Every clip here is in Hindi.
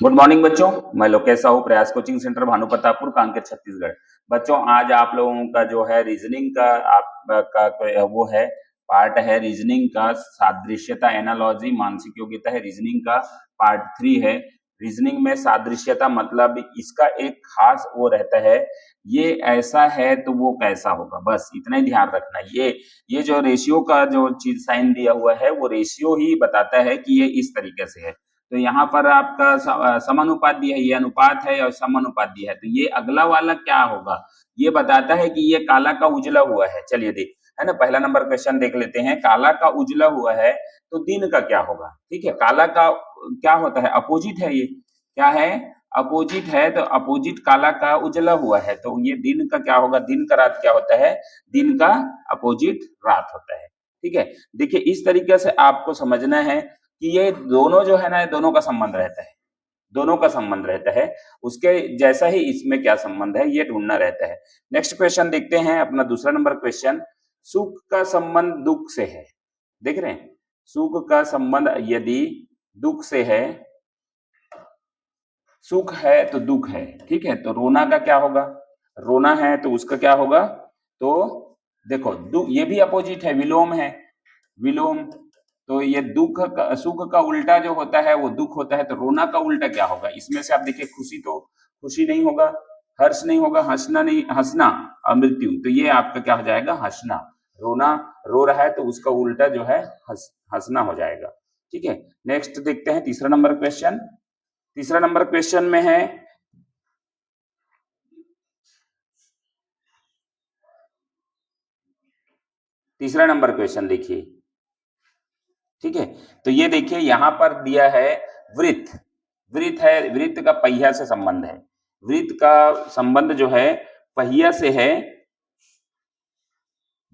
गुड मॉर्निंग बच्चों, मैं लोकेश साहू, प्रयास कोचिंग सेंटर भानुप्रतापपुर, कांकेर, छत्तीसगढ़। बच्चों, आज आप लोगों का जो है रीजनिंग का आपका वो है पार्ट है रीजनिंग का, सादृश्यता एनालॉजी मानसिक योग्यता है रीजनिंग का पार्ट 3 है। रीजनिंग में सादृश्यता मतलब इसका एक खास वो रहता है, ये ऐसा है तो वो कैसा होगा, बस इतना ही ध्यान रखना। ये जो रेशियो का जो चीज साइन दिया हुआ है वो रेशियो ही बताता है कि ये इस तरीके से है। तो यहाँ पर आपका समानुपात दिया है, ये अनुपात है और समानुपात दिया है, तो ये अगला वाला क्या होगा ये बताता है कि ये काला का उजला हुआ है। चलिए देख, है ना, पहला नंबर क्वेश्चन देख लेते हैं। काला का उजला हुआ है तो दिन का क्या होगा। ठीक है, काला का क्या होता है, अपोजिट है, ये क्या है, अपोजिट है। तो अपोजिट काला का उजला हुआ है तो ये दिन का क्या होगा, दिन का रात क्या होता है, दिन का अपोजिट रात होता है। ठीक है, देखिए इस तरीके से आपको समझना है कि ये दोनों जो है ना, दोनों का संबंध रहता है, दोनों का संबंध रहता है, उसके जैसा ही इसमें क्या संबंध है ये ढूंढना रहता है। नेक्स्ट क्वेश्चन देखते हैं, अपना दूसरा नंबर क्वेश्चन। सुख का संबंध दुख से है, देख रहे हैं, सुख का संबंध यदि दुख से है, सुख है तो दुख है। ठीक है, तो रोना का क्या होगा, रोना है तो उसका क्या होगा, तो देखो दुख, ये भी अपोजिट है, विलोम है, विलोम। तो ये दुख का, सुख का उल्टा जो होता है वो दुख होता है, तो रोना का उल्टा क्या होगा, इसमें से आप देखिए, खुशी तो खुशी नहीं होगा, हर्ष नहीं होगा, हंसना नहीं, हंसना और मृत्यु, तो ये आपका क्या हो जाएगा, हंसना। रोना, रो रहा है तो उसका उल्टा जो है हंसना हो जाएगा। ठीक है, नेक्स्ट देखते हैं तीसरा नंबर क्वेश्चन। तीसरा नंबर क्वेश्चन में है, तीसरा नंबर क्वेश्चन देखिए। ठीक है, तो ये देखिए यहां पर दिया है वृत्त, वृत्त है, वृत्त का पहिया से संबंध है, वृत्त का संबंध जो है पहिया से है।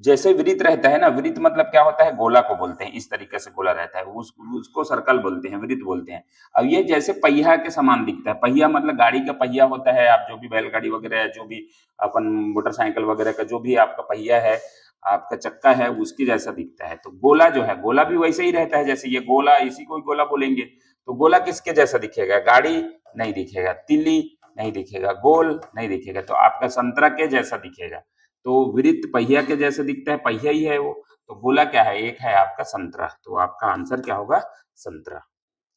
जैसे वृत्त रहता है ना, वृत्त मतलब क्या होता है, गोला को बोलते हैं, इस तरीके से गोला रहता है, उसको सर्कल बोलते हैं, वृत्त बोलते हैं। अब ये जैसे पहिया के समान दिखता है, पहिया मतलब गाड़ी का पहिया होता है, आप जो भी बैलगाड़ी वगैरह है, जो भी अपन मोटरसाइकिल वगैरह का जो भी आपका पहिया है, आपका चक्का है, उसकी जैसा दिखता है। तो गोला जो है, गोला भी वैसे ही रहता है, जैसे ये गोला, इसी को गोला बोलेंगे। तो गोला किसके जैसा दिखेगा, गाड़ी नहीं दिखेगा, तिल्ली नहीं दिखेगा, गोल नहीं दिखेगा, तो आपका संतरा के जैसा दिखेगा। तो वृत्त पहिया के जैसे दिखता है, पहिया ही है वो, तो गोला क्या है, एक है आपका संतरा, तो आपका आंसर क्या होगा, संतरा।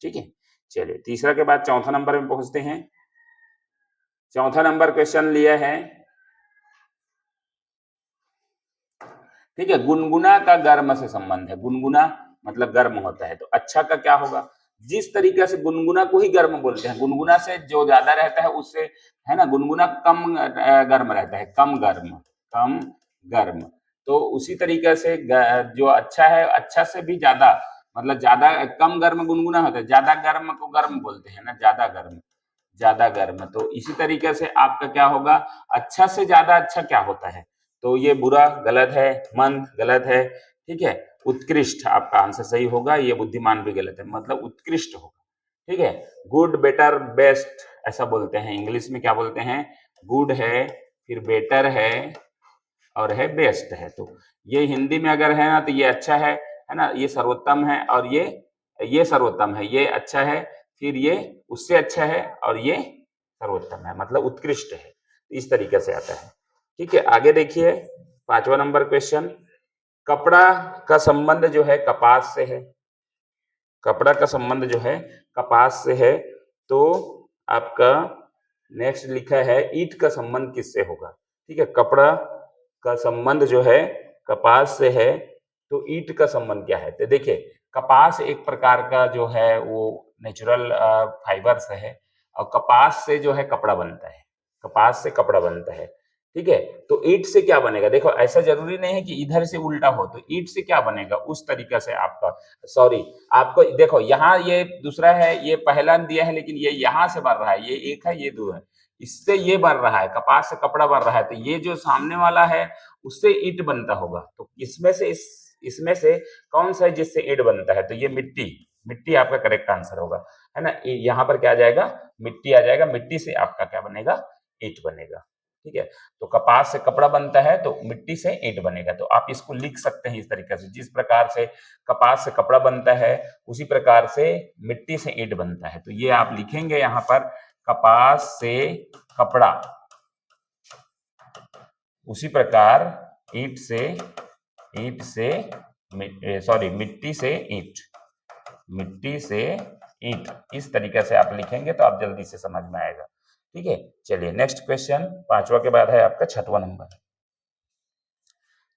ठीक है, चलिए तीसरा के बाद चौथा नंबर में पहुंचते हैं। चौथा नंबर क्वेश्चन लिया है, ठीक है, गुनगुना का गर्म से संबंध है, गुनगुना मतलब गर्म होता है, तो अच्छा का क्या होगा, जिस तरीके से गुनगुना को ही गर्म बोलते हैं, गुनगुना से जो ज्यादा रहता है उससे, है ना, गुनगुना कम गर्म रहता है, कम गर्म, कम गर्म। तो उसी तरीके से जो अच्छा है, अच्छा से भी ज्यादा, मतलब ज्यादा कम गर्म गुनगुना होता है, ज्यादा गर्म को गर्म बोलते हैं ना, ज्यादा गर्म, ज्यादा गर्म। तो इसी तरीके से आपका क्या होगा, अच्छा से ज्यादा अच्छा क्या होता है, तो ये बुरा गलत है, मंद गलत है। ठीक है, उत्कृष्ट आपका आंसर सही होगा, ये बुद्धिमान भी गलत है, मतलब उत्कृष्ट होगा। ठीक है, गुड, बेटर, बेस्ट ऐसा बोलते हैं, इंग्लिश में क्या बोलते हैं, गुड है, फिर बेटर है और है बेस्ट है। तो ये हिंदी में अगर है ना तो ये अच्छा है ना, ये सर्वोत्तम है, और ये सर्वोत्तम है, ये अच्छा है, फिर ये उससे अच्छा है, और ये सर्वोत्तम है, मतलब उत्कृष्ट है। इस तरीके से आता है। ठीक है, आगे देखिए, पांचवा नंबर क्वेश्चन। कपड़ा का संबंध जो है कपास से है, कपड़ा का संबंध जो है कपास से है, तो आपका नेक्स्ट लिखा है ईंट का संबंध किससे होगा। ठीक है, कपड़ा का संबंध जो है कपास से है, तो ईंट का संबंध क्या है, तो देखिए कपास एक प्रकार का जो है वो नेचुरल फाइबर से है, और कपास से जो है कपड़ा बनता है, कपास से कपड़ा बनता है। ठीक है, तो ईंट से क्या बनेगा, देखो ऐसा जरूरी नहीं है कि इधर से उल्टा हो, तो ईंट से क्या बनेगा उस तरीके से आपका, सॉरी, आपको देखो यहाँ ये दूसरा है, ये पहला दिया है, लेकिन ये यहाँ से बन रहा है, ये एक है, ये दो है, इससे ये बन रहा है, कपास से कपड़ा बन रहा है, तो ये जो सामने वाला है उससे ईंट बनता होगा। तो इसमें से इसमें से कौन सा है जिससे ईंट बनता है, तो ये मिट्टी, मिट्टी आपका करेक्ट आंसर होगा, है ना। यहाँ पर क्या आ जाएगा, मिट्टी आ जाएगा, मिट्टी से आपका क्या बनेगा, ईंट बनेगा। ठीक है। तो कपास से कपड़ा बनता है तो मिट्टी से ईंट बनेगा। तो आप इसको लिख सकते हैं इस तरीके से, जिस प्रकार से कपास से कपड़ा बनता है उसी प्रकार से मिट्टी से ईंट बनता है। तो ये आप लिखेंगे यहाँ पर, कपास से कपड़ा, उसी प्रकार ईंट से मिट्टी से ईंट, मिट्टी से ईंट, इस तरीके से आप लिखेंगे तो आप जल्दी से समझ में आएगा। ठीक है, चलिए नेक्स्ट क्वेश्चन, पांचवा के बाद है आपका छठवां नंबर।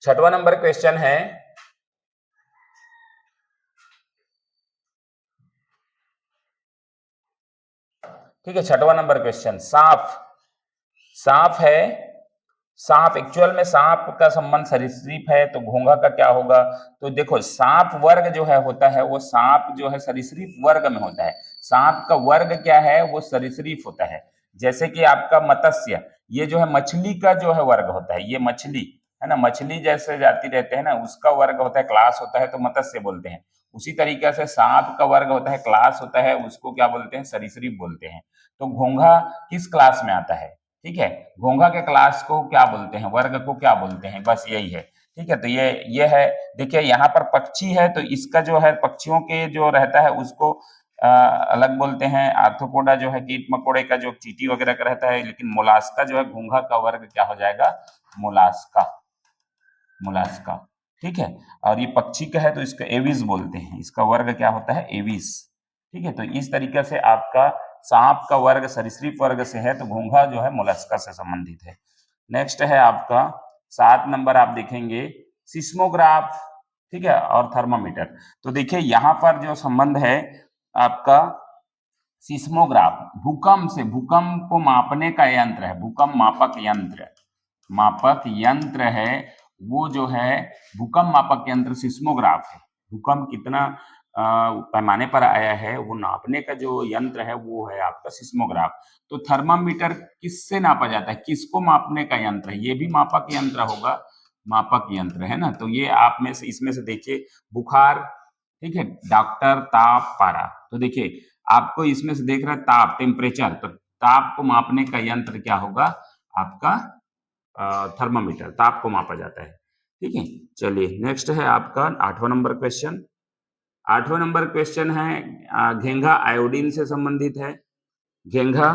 छठवां नंबर क्वेश्चन है, ठीक है, छठवां नंबर क्वेश्चन, सांप, सांप है, सांप एक्चुअल में सांप का संबंध सरीसृप है, तो घोंघा का क्या होगा? तो देखो सांप वर्ग जो है होता है, वो सांप जो है सरीसृप वर्ग में होता है। सांप का वर्ग क्या है? वो सरीसृप होता है। जैसे कि आपका मत्स्य, ये जो है मछली का जो है वर्ग होता है, ये मछली है ना, मछली जैसे जाती रहते हैं ना, उसका वर्ग होता है, क्लास होता है, तो मत्स्य बोलते हैं। उसी तरीके से सांप का वर्ग होता है, क्लास होता है, उसको क्या बोलते हैं? सरीसृप बोलते हैं। तो घोंघा किस क्लास में आता है? ठीक है, घोंघा के क्लास को क्या बोलते हैं? वर्ग को क्या बोलते हैं? बस यही है। ठीक है, तो ये है। देखिए यहाँ पर पक्षी है, तो इसका जो है पक्षियों के जो रहता है उसको अलग बोलते हैं। आर्थ्रोपोडा जो है कीट मकोड़े का जो चींटी वगैरह का रहता है, लेकिन मोलास्का जो है घोंघा का वर्ग क्या हो जाएगा? Mollusca, Mollusca. ठीक है, और ये पक्षी का है तो इसका एविस बोलते हैं, इसका वर्ग क्या होता है? एविस। ठीक है, तो इस तरीके से आपका सांप का वर्ग सरीसृप वर्ग से है, तो घोंघा जो है मोलस्का से संबंधित है। नेक्स्ट है आपका 7 नंबर, आप देखेंगे सिस्मोग्राफ, ठीक है, और थर्मामीटर। तो देखिए यहाँ पर जो संबंध है आपका सिस्मोग्राफ, भूकंप से, भूकंप को मापने का यंत्र है, भूकंप मापक यंत्र, मापक यंत्र है वो जो है भूकंप मापक यंत्र सिस्मोग्राफ है। भूकंप कितना पैमाने पर आया है वो नापने का जो यंत्र है वो है आपका सिस्मोग्राफ। तो थर्मामीटर किससे नापा जाता है? किसको मापने का यंत्र है? ये भी मापक यंत्र होगा, मापक यंत्र है ना। तो ये आप में से, इसमें से देखिए बुखार, ठीक है, डॉक्टर, ताप, पारा। तो देखिए आपको इसमें से देख रहा है ताप, टेम्परेचर, तो ताप को मापने का यंत्र क्या होगा? आपका थर्मामीटर, ताप को मापा जाता है। ठीक है, चलिए नेक्स्ट है आपका 8वां नंबर क्वेश्चन। 8वां नंबर क्वेश्चन है घेंघा आयोडीन से संबंधित है। घेंघा,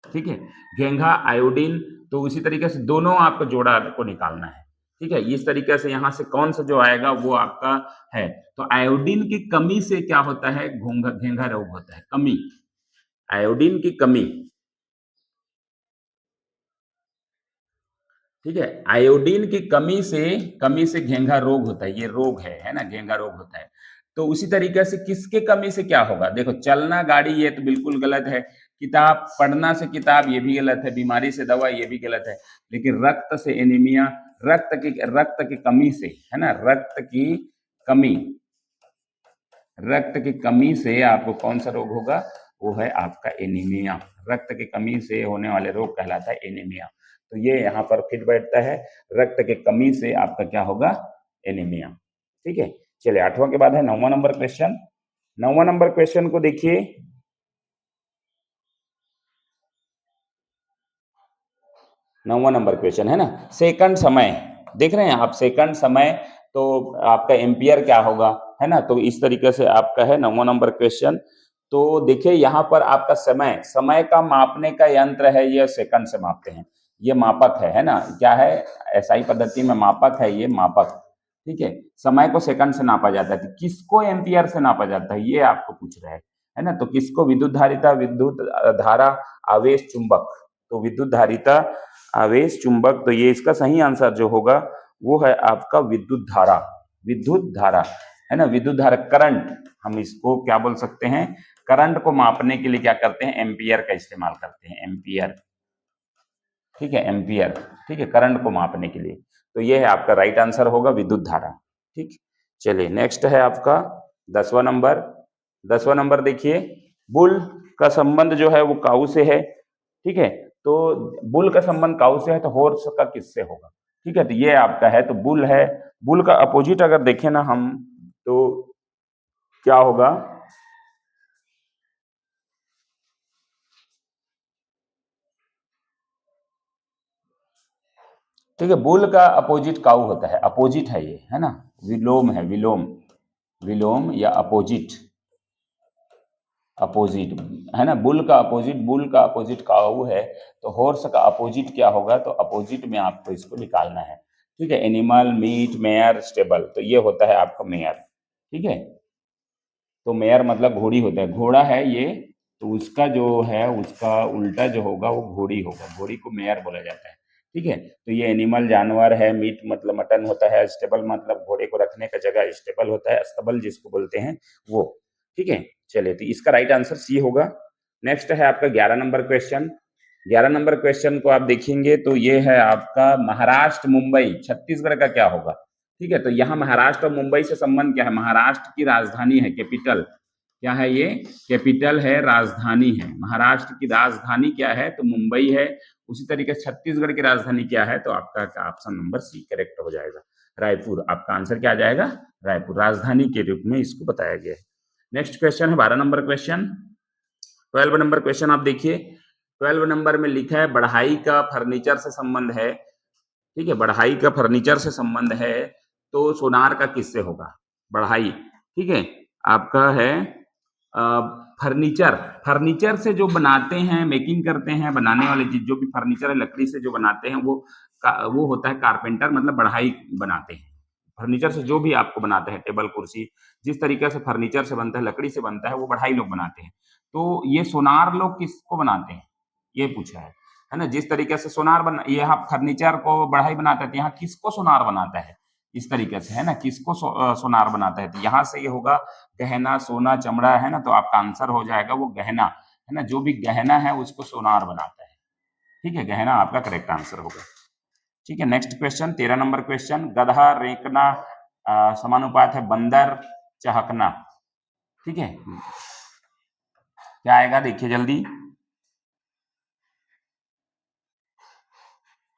ठीक है, घेंघा आयोडीन, तो उसी तरीके से दोनों आपको जोड़ा को निकालना है। ठीक है, इस तरीके से यहां से कौन सा जो आएगा वो आपका है। तो आयोडीन की कमी से क्या होता है? घेंघा रोग होता है, कमी, आयोडीन की कमी। ठीक है, आयोडीन की कमी से घेंघा रोग होता है, ये रोग है ना, घेंघा रोग होता है। तो उसी तरीके से किसके कमी से क्या होगा? देखो चलना गाड़ी ये तो बिल्कुल गलत है, किताब पढ़ना से किताब ये भी गलत है, बीमारी से दवा ये भी गलत है, लेकिन रक्त से एनीमिया, रक्त की कमी से, है ना, रक्त की कमी, रक्त की कमी से आपको कौन सा रोग होगा? वो है आपका एनीमिया। रक्त की कमी से होने वाले रोग कहलाता है एनीमिया। तो ये यहाँ पर फिट बैठता है, रक्त की कमी से आपका क्या होगा? एनीमिया। ठीक है, चलिए 8वां के बाद है 9वां नंबर क्वेश्चन। 9वां नंबर क्वेश्चन को देखिए, 9वां नंबर क्वेश्चन है ना, सेकंड समय, देख रहे हैं आप सेकंड समय, तो आपका एम्पियर क्या होगा, है ना। तो इस तरीके से आपका है 9वां नंबर क्वेश्चन। तो देखिए यहाँ पर आपका समय, समय का मापने का यंत्र है, ये सेकंड से मापते हैं, ये मापक है ना, क्या है? एसआई पद्धति में मापक है, ये मापक। ठीक है, समय को सेकंड से नापा जाता है, तो किसको एम्पियर से नापा जाता है ये आपको पूछ रहा है ना। तो किसको? विद्युत धारिता, विद्युत धारा, आवेश, चुंबक। तो विद्युत धारिता, आवेश, चुंबक, तो ये इसका सही आंसर जो होगा वो है आपका विद्युत धारा, विद्युत धारा, है ना, विद्युत धारा, करंट। हम इसको क्या बोल सकते हैं? करंट को मापने के लिए क्या करते हैं? एम्पियर का इस्तेमाल करते हैं, एम्पियर। ठीक है, एम्पियर, ठीक है, करंट को मापने के लिए। तो ये है आपका राइट आंसर होगा विद्युत धारा। ठीक, चलिए नेक्स्ट है आपका 10वां नंबर। 10वां नंबर देखिए, बुल का संबंध जो है वो काऊ से है। ठीक है, तो बुल का संबंध काऊ से है, तो हॉर्स का किससे होगा? ठीक है, तो ये आपका है, तो बुल है, बुल का अपोजिट अगर देखें ना हम, तो क्या होगा? ठीक है, बुल का अपोजिट काऊ होता है, अपोजिट है ये, है ना, विलोम है, विलोम, विलोम या अपोजिट, अपोजिट है ना, बुल का अपोजिट काऊ है, तो हॉर्स का अपोजिट क्या होगा, तो अपोजिट में आपको इसको निकालना है। ठीक है, एनिमल, मीट, मेयर, स्टेबल, तो ये होता है आपका मेयर। ठीक है, तो मेयर मतलब घोड़ी होता है, घोड़ा है ये, तो उसका जो है उसका उल्टा जो होगा वो घोड़ी होगा, घोड़ी को मेयर बोला जाता है। ठीक है, तो ये एनिमल जानवर है, मीट मतलब मटन होता है, स्टेबल मतलब घोड़े को रखने का जगह स्टेबल होता है, अस्तबल जिसको बोलते हैं वो। ठीक है, चलिए, तो इसका राइट आंसर सी होगा। नेक्स्ट है आपका 11 नंबर क्वेश्चन। 11 नंबर क्वेश्चन को आप देखेंगे तो ये है आपका महाराष्ट्र, मुंबई, छत्तीसगढ़ का क्या होगा। ठीक है, तो यहाँ महाराष्ट्र और मुंबई से संबंध क्या है, महाराष्ट्र की राजधानी है, कैपिटल क्या है, ये कैपिटल है, राजधानी है। महाराष्ट्र की राजधानी क्या है, तो मुंबई है। उसी तरीके से छत्तीसगढ़ की राजधानी क्या है, तो आपका ऑप्शन नंबर सी करेक्ट हो जाएगा, रायपुर। आपका आंसर क्या आ जाएगा, रायपुर, राजधानी के रूप में इसको बताया गया है। नेक्स्ट क्वेश्चन है 12 नंबर क्वेश्चन। 12 नंबर क्वेश्चन आप देखिए, 12 नंबर में लिखा है बढ़ाई का फर्नीचर से संबंध है। ठीक है, बढ़ाई का फर्नीचर से संबंध है, तो सोनार का किससे होगा, बढ़ाई। ठीक है, आपका है फर्नीचर, फर्नीचर से जो बनाते हैं, मेकिंग करते हैं, बनाने वाले चीज, जो भी फर्नीचर है लकड़ी से जो बनाते हैं वो होता है कारपेंटर, मतलब बढ़ाई बनाते हैं। फर्नीचर से जो भी आपको बनाते हैं, टेबल कुर्सी, जिस तरीके से फर्नीचर से बनता है, लकड़ी से बनता है, वो बढ़ाई लोग बनाते हैं। तो ये सोनार लोग किसको बनाते हैं, ये पूछा है ना। जिस तरीके से सोनार बना, यहाँ फर्नीचर को बढ़ाई बनाता है, तो यहाँ किसको सोनार बनाता है, इस तरीके से, है ना, किसको सोनार बनाता है, तो यहाँ से ये होगा गहना, सोना, चमड़ा, है ना, तो आपका आंसर हो जाएगा वो गहना, है ना, जो भी गहना है उसको सोनार बनाता है। ठीक है, गहना आपका करेक्ट आंसर होगा। ठीक है, नेक्स्ट क्वेश्चन 13 नंबर क्वेश्चन, गधा, रेंकना समानुपात है बंदर, चहकना। ठीक है, क्या आएगा देखिए जल्दी।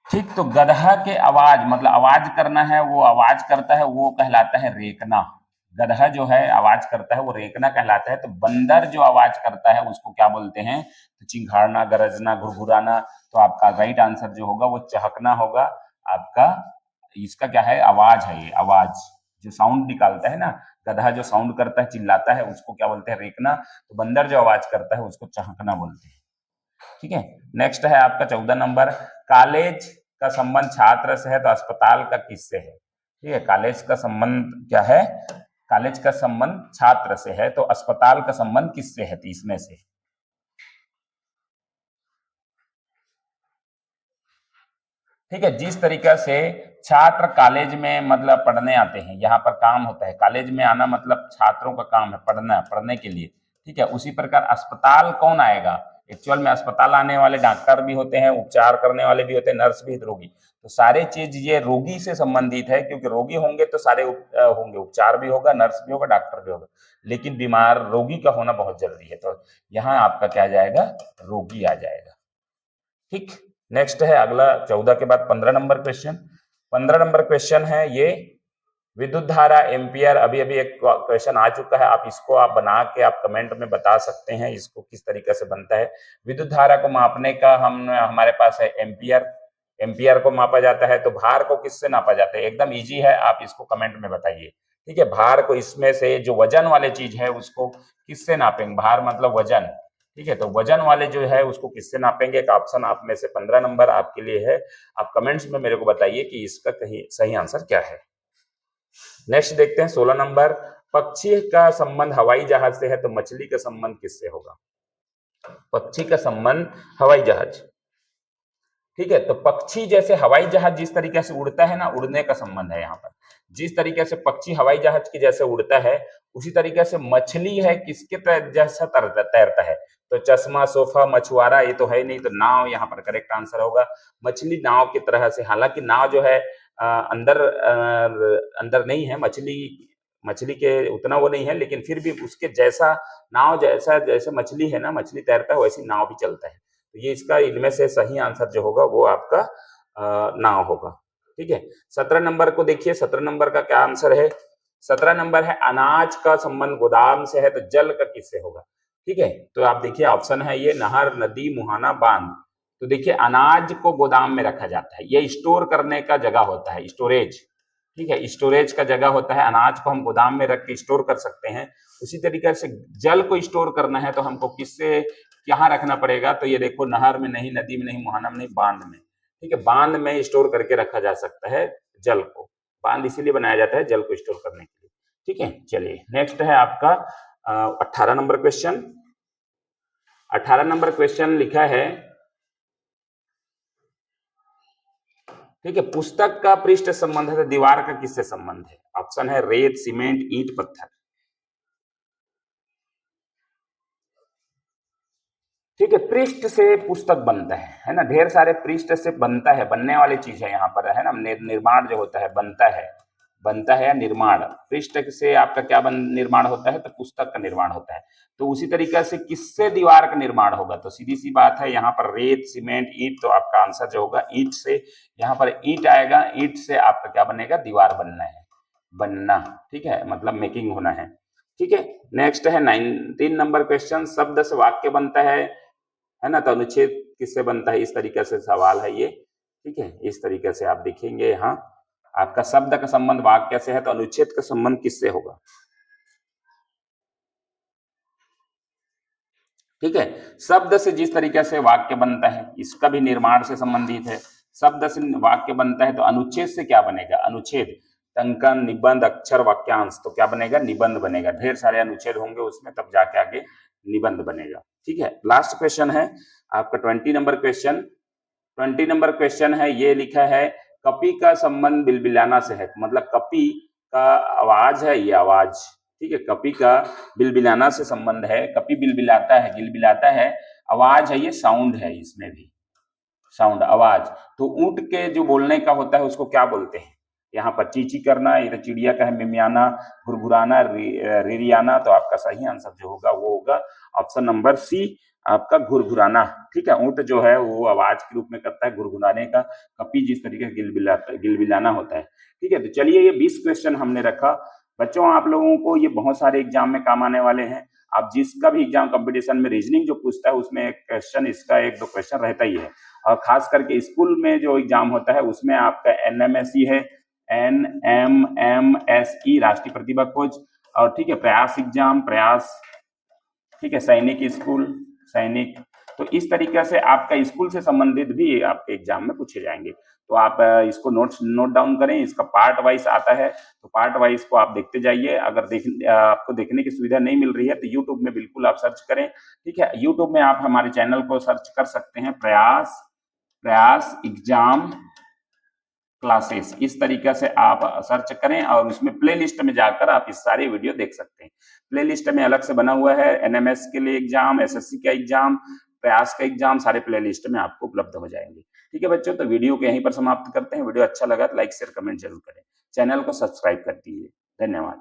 ठीक, तो गधा के आवाज मतलब आवाज करना है, वो आवाज करता है, वो कहलाता है रेंकना। गधा जो है आवाज करता है वो रेंकना कहलाता है। तो बंदर जो आवाज करता है उसको क्या बोलते हैं, तो चिंघाड़ना, गरजना, घुरघुराना। तो आपका राइट आंसर जो होगा वो चहकना होगा आपका। इसका क्या है, आवाज है, ये आवाज जो साउंड निकालता है ना, गधा जो साउंड करता है, चिल्लाता है, उसको क्या बोलते हैं, रेंकना। तो बंदर जो आवाज करता है उसको चहकना बोलते हैं। ठीक है, नेक्स्ट है आपका 14 नंबर, कॉलेज का संबंध छात्र से है, तो अस्पताल का किससे है। ठीक है, कॉलेज का संबंध क्या है, कॉलेज का संबंध छात्र से है, तो अस्पताल का संबंध किससे है, 30 में से। ठीक है, जिस तरीके से छात्र कॉलेज में मतलब पढ़ने आते हैं, यहाँ पर काम होता है, कॉलेज में आना मतलब छात्रों का काम है पढ़ना, पढ़ने के लिए। ठीक है, उसी प्रकार अस्पताल कौन आएगा, एक्चुअल में अस्पताल आने वाले डॉक्टर भी होते हैं, उपचार करने वाले भी होते हैं, नर्स भी, रोगी। तो सारे चीज ये रोगी से संबंधित है, क्योंकि रोगी होंगे तो सारे होंगे, उपचार भी होगा, नर्स भी होगा, डॉक्टर भी होगा, लेकिन बीमार रोगी का होना बहुत जरूरी है। तो यहाँ आपका क्या जाएगा, रोगी आ जाएगा। ठीक, नेक्स्ट है अगला 14 के बाद 15 नंबर क्वेश्चन। 15 नंबर क्वेश्चन है ये, विद्युत धारा एम्पियर। अभी अभी एक क्वेश्चन आ चुका है, आप इसको आप बना के आप कमेंट में बता सकते हैं इसको किस तरीके से बनता है। विद्युत धारा को मापने का हमारे पास है एम्पियर, एम्पियर को मापा जाता है। तो भार को किससे नापा जाता है, एकदम इजी है, आप इसको कमेंट में बताइए। ठीक है, भार को इसमें से जो वजन वाले चीज है उसको किससे नापेंगे, भार मतलब वजन। ठीक है, तो वजन वाले जो है उसको किससे नापेंगे, एक ऑप्शन आप में से 15 नंबर आपके लिए है, आप कमेंट्स में मेरे को बताइए कि इसका कहीं सही आंसर क्या है। नेक्स्ट देखते हैं 16 नंबर, पक्षी का संबंध हवाई जहाज से है, तो मछली का संबंध किससे होगा, पक्षी का संबंध हवाई जहाज। ठीक है, तो पक्षी जैसे हवाई जहाज जिस तरीके से उड़ता है ना, उड़ने का संबंध है यहाँ पर। जिस तरीके से पक्षी हवाई जहाज की जैसे उड़ता है, उसी तरीके से मछली है किसके जैसा तैरता है। तो चश्मा, सोफा, मछुआरा ये तो है नहीं, तो नाव यहाँ पर करेक्ट आंसर होगा। मछली नाव की तरह से, हालांकि नाव जो है अंदर नहीं है, मछली के उतना वो नहीं है, लेकिन फिर भी उसके जैसा नाव जैसा, जैसे मछली है ना, मछली तैरता है वैसी नाव भी चलता है। तो ये इसका इनमें से सही आंसर जो होगा वो आपका नाव होगा। ठीक है, 17 नंबर को देखिए, 17 नंबर का क्या आंसर है। 17 नंबर है अनाज का संबंध गोदाम से है, तो जल का किससे होगा। ठीक है, तो आप देखिए ऑप्शन है ये, नहर, नदी, मुहाना, बांध। तो देखिए अनाज को गोदाम में रखा जाता है, ये स्टोर करने का जगह होता है, स्टोरेज। ठीक है, स्टोरेज का जगह होता है, अनाज को हम गोदाम में रख के स्टोर कर सकते हैं। उसी तरीके से जल को स्टोर करना है तो हमको किससे कहाँ रखना पड़ेगा, तो ये देखो नहर में नहीं, नदी में नहीं, मुहाना में नहीं, बांध में। ठीक है, बांध में स्टोर करके रखा जा सकता है जल को। बांध इसीलिए बनाया जाता है जल को स्टोर करने के लिए। ठीक है, चलिए नेक्स्ट है आपका 18 नंबर क्वेश्चन। 18 नंबर क्वेश्चन लिखा है, ठीक है, पुस्तक का पृष्ठ संबंध है तो दीवार का किससे संबंध है? ऑप्शन है रेत, सीमेंट, ईंट, पत्थर। ठीक है, पृष्ठ से पुस्तक बनता है ना, ढेर सारे पृष्ठ से बनता है, बनने वाली चीज है यहाँ पर, है ना, निर्माण जो होता है, बनता है या निर्माण, पृष्ठ से आपका क्या निर्माण होता है, तो पुस्तक का निर्माण होता है। तो उसी तरीके से किससे दीवार का निर्माण होगा, तो सीधी सी बात है, यहाँ पर रेत, सीमेंट, ईंट, तो आपका आंसर जो होगा ईंट से, यहाँ पर ईंट आएगा, ईंट से आपका क्या बनेगा, दीवार बनना। ठीक है, मतलब मेकिंग होना है। ठीक है, नेक्स्ट है 19 नंबर क्वेश्चन, शब्द से वाक्य बनता है ना, तो अनुच्छेद किससे बनता है, इस तरीके से सवाल है ये। ठीक है, इस तरीके से आप देखेंगे, यहाँ आपका शब्द का संबंध वाक्य से है तो अनुच्छेद का संबंध किससे होगा। ठीक है, शब्द से जिस तरीके से वाक्य बनता है, इसका भी निर्माण से संबंधित है। शब्द से वाक्य बनता है तो अनुच्छेद से क्या बनेगा, अनुच्छेद, टंकन, निबंध, अक्षर, वाक्यांश, तो क्या बनेगा, निबंध बनेगा। ढेर सारे अनुच्छेद होंगे उसमें, तब जाके आगे निबंध बनेगा। ठीक है, लास्ट क्वेश्चन है आपका 20 नंबर क्वेश्चन। 20 नंबर क्वेश्चन है, ये लिखा है, कपी का संबंध बिलबिलाना से है, मतलब कपी का आवाज है, ये आवाज। ठीक है, कपी का बिलबिलाना से संबंध है, कपी बिलबिलाता है, गिलबिलाता है, आवाज है, ये साउंड है, इसमें भी साउंड, आवाज। तो ऊंट के जो बोलने का होता है उसको क्या बोलते हैं, यहाँ पर चींची करना, इधर चिड़िया का है मिमियाना, घुरघुराना, रिरियाना, तो आपका सही आंसर जो होगा वो होगा ऑप्शन नंबर सी, आपका घुरघुराना। ठीक है, ऊंट जो है वो आवाज के रूप में करता है घुरघुराने का, कपी जिस तरीके से गिलबिलाना होता है। ठीक है, तो चलिए ये 20 क्वेश्चन हमने रखा बच्चों, आप लोगों को ये बहुत सारे एग्जाम में काम आने वाले हैं। आप जिसका भी एग्जाम कंपटीशन में रीजनिंग जो पूछता है उसमें एक क्वेश्चन, इसका 1-2 क्वेश्चन रहता ही है। और खास करके स्कूल में जो एग्जाम होता है उसमें आपका NMSE है, NMMSE राष्ट्रीय प्रतिभा खोज, और ठीक है प्रयास एग्जाम, प्रयास, ठीक है सैनिक स्कूल, सैनिक, तो इस तरीके से आपका स्कूल से संबंधित भी आपके एग्जाम में पूछे जाएंगे। तो आप इसको नोट डाउन करें, इसका पार्ट वाइज आता है, तो पार्ट वाइज को आप देखते जाइए। अगर आपको देखने की सुविधा नहीं मिल रही है तो यूट्यूब में बिल्कुल आप सर्च करें। ठीक है, यूट्यूब में आप हमारे चैनल को सर्च कर सकते हैं, प्रयास एग्जाम क्लासेस, इस तरीके से आप सर्च करें और उसमें प्लेलिस्ट में जाकर आप इस सारे वीडियो देख सकते हैं। प्लेलिस्ट में अलग से बना हुआ है, NMS के लिए एग्जाम, SSC का एग्जाम, प्रयास का एग्जाम, सारे प्लेलिस्ट में आपको उपलब्ध हो जाएंगे। ठीक है बच्चों, तो वीडियो को यहीं पर समाप्त करते हैं। वीडियो अच्छा लगा तो लाइक शेयर कमेंट जरूर करें, चैनल को सब्सक्राइब कर दीजिए। धन्यवाद।